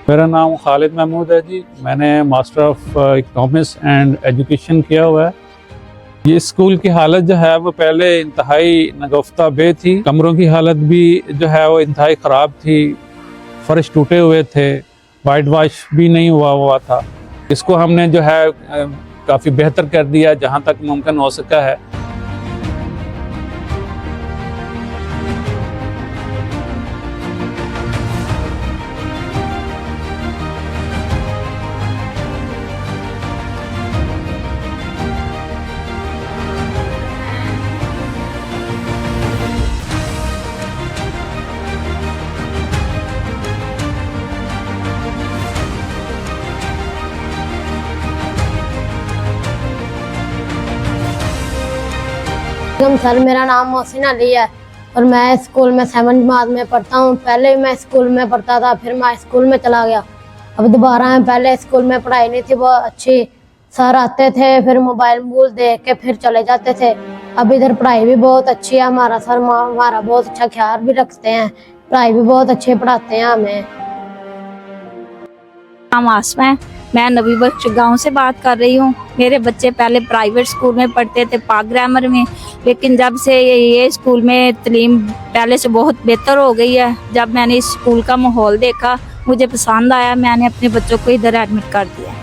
मेरा नाम खालिद महमूद है जी। मैंने master of economics and education किया हुआ है। ये स्कूल की हालत जो है वो पहले इंतहाई नगफ्ता बे थी। कमरों की हालत भी जो है वो इंतहाई ख़राब थी। फर्श टूटे हुए थे, वाइट वॉश भी नहीं हुआ था। इसको हमने जो है काफ़ी बेहतर कर दिया जहाँ तक मुमकिन हो सका है। सर, मेरा नाम मोहसिन अली है और मैं स्कूल में 7वीं जमात में पढ़ता हूँ। पहले मैं स्कूल में पढ़ता था, फिर मैं स्कूल में चला गया। अब दोबारा मैं पहले स्कूल में पढ़ाई नहीं थी बहुत अच्छी। सर आते थे, फिर मोबाइल देख के फिर चले जाते थे। अब इधर पढ़ाई भी बहुत अच्छी है। हमारा सर हमारा बहुत अच्छा ख्याल भी रखते हैं, पढ़ाई भी बहुत अच्छी पढ़ाते हैं हमें। नाम आसमा है, मैं नबी बख्श गांव से बात कर रही हूँ। मेरे बच्चे पहले प्राइवेट स्कूल में पढ़ते थे, पाक ग्रामर में, लेकिन जब से ये स्कूल में तालीम पहले से बहुत बेहतर हो गई है। जब मैंने इस स्कूल का माहौल देखा, मुझे पसंद आया, मैंने अपने बच्चों को इधर एडमिट कर दिया।